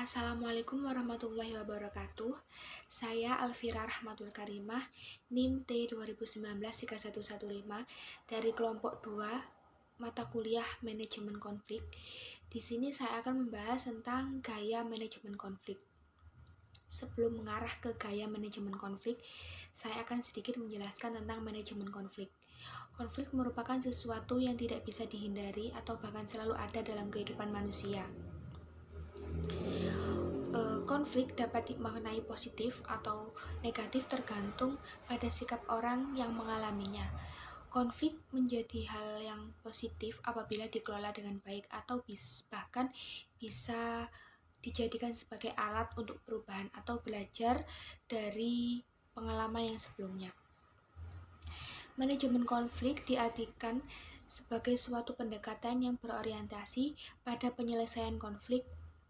Assalamualaikum warahmatullahi wabarakatuh. Saya Alfira Rahmatul Karimah, NIM T20193115 dari kelompok 2 mata kuliah manajemen konflik. Di sini saya akan membahas tentang gaya manajemen konflik. Sebelum mengarah ke gaya manajemen konflik, saya akan sedikit menjelaskan tentang manajemen konflik. Konflik merupakan sesuatu yang tidak bisa dihindari atau bahkan selalu ada dalam kehidupan manusia. Konflik dapat dimaknai positif atau negatif tergantung pada sikap orang yang mengalaminya. Konflik menjadi hal yang positif apabila dikelola dengan baik atau bahkan bisa dijadikan sebagai alat untuk perubahan atau belajar dari pengalaman yang sebelumnya. Manajemen konflik diartikan sebagai suatu pendekatan yang berorientasi pada penyelesaian konflik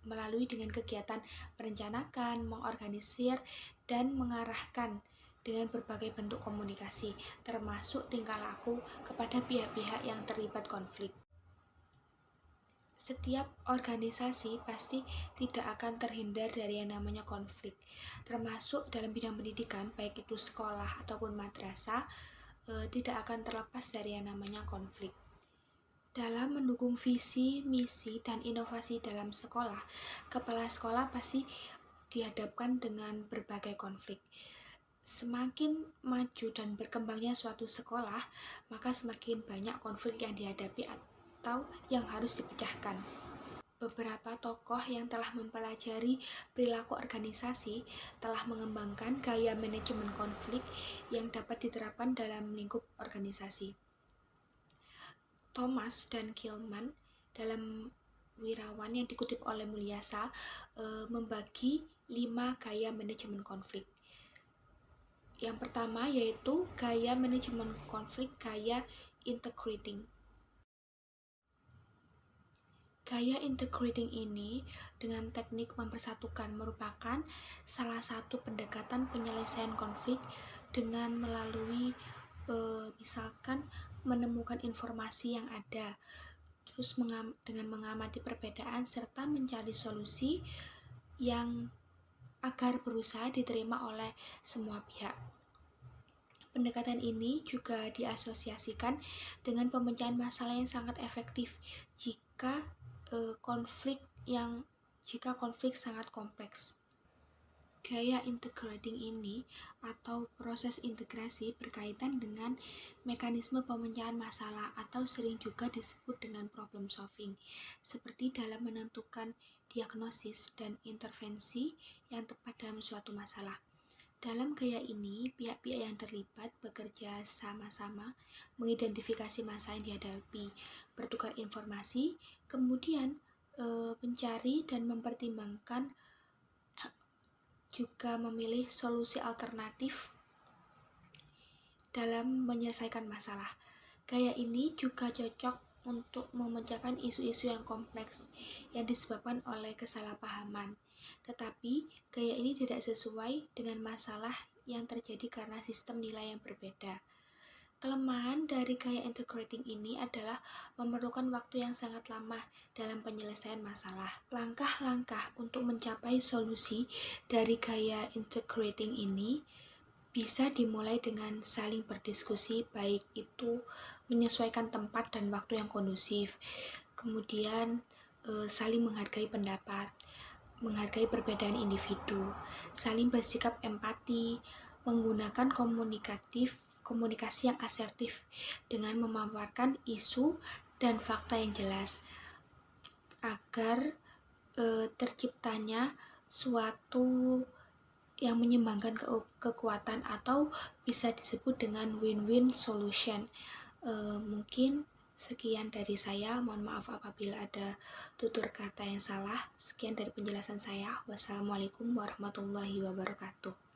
melalui dengan kegiatan merencanakan, mengorganisir, dan mengarahkan dengan berbagai bentuk komunikasi, termasuk tingkah laku kepada pihak-pihak yang terlibat konflik. Setiap organisasi pasti tidak akan terhindar dari yang namanya konflik, termasuk dalam bidang pendidikan, baik itu sekolah ataupun madrasah, tidak akan terlepas dari yang namanya konflik. Dalam mendukung visi, misi, dan inovasi dalam sekolah, kepala sekolah pasti dihadapkan dengan berbagai konflik. Semakin maju dan berkembangnya suatu sekolah, maka semakin banyak konflik yang dihadapi atau yang harus dipecahkan. Beberapa tokoh yang telah mempelajari perilaku organisasi telah mengembangkan gaya manajemen konflik yang dapat diterapkan dalam lingkup organisasi. Thomas dan Gilman dalam Wirawan yang dikutip oleh Mulyasa membagi 5 gaya manajemen konflik. Yang pertama yaitu gaya manajemen konflik gaya integrating. Gaya integrating ini dengan teknik mempersatukan merupakan salah satu pendekatan penyelesaian konflik dengan melalui misalkan menemukan informasi yang ada, terus dengan mengamati perbedaan serta mencari solusi yang agar berusaha diterima oleh semua pihak. Pendekatan ini juga diasosiasikan dengan pemecahan masalah yang sangat efektif jika konflik sangat kompleks. Gaya integrating ini atau proses integrasi berkaitan dengan mekanisme pemecahan masalah atau sering juga disebut dengan problem solving, seperti dalam menentukan diagnosis dan intervensi yang tepat dalam suatu masalah. Dalam gaya ini, pihak-pihak yang terlibat bekerja sama-sama mengidentifikasi masalah yang dihadapi, bertukar informasi, kemudian mencari dan mempertimbangkan juga memilih solusi alternatif dalam menyelesaikan masalah. Gaya ini juga cocok untuk memecahkan isu-isu yang kompleks yang disebabkan oleh kesalahpahaman. Tetapi, gaya ini tidak sesuai dengan masalah yang terjadi karena sistem nilai yang berbeda. Kelemahan dari gaya integrating ini adalah memerlukan waktu yang sangat lama dalam penyelesaian masalah. Langkah-langkah untuk mencapai solusi dari gaya integrating ini bisa dimulai dengan saling berdiskusi, baik itu menyesuaikan tempat dan waktu yang kondusif, kemudian saling menghargai pendapat, menghargai perbedaan individu, saling bersikap empati, menggunakan komunikasi yang asertif dengan memaparkan isu dan fakta yang jelas agar terciptanya suatu yang menyeimbangkan kekuatan atau bisa disebut dengan win-win solution. Mungkin sekian dari saya, mohon maaf apabila ada tutur kata yang salah. Sekian dari penjelasan saya. Wassalamualaikum warahmatullahi wabarakatuh.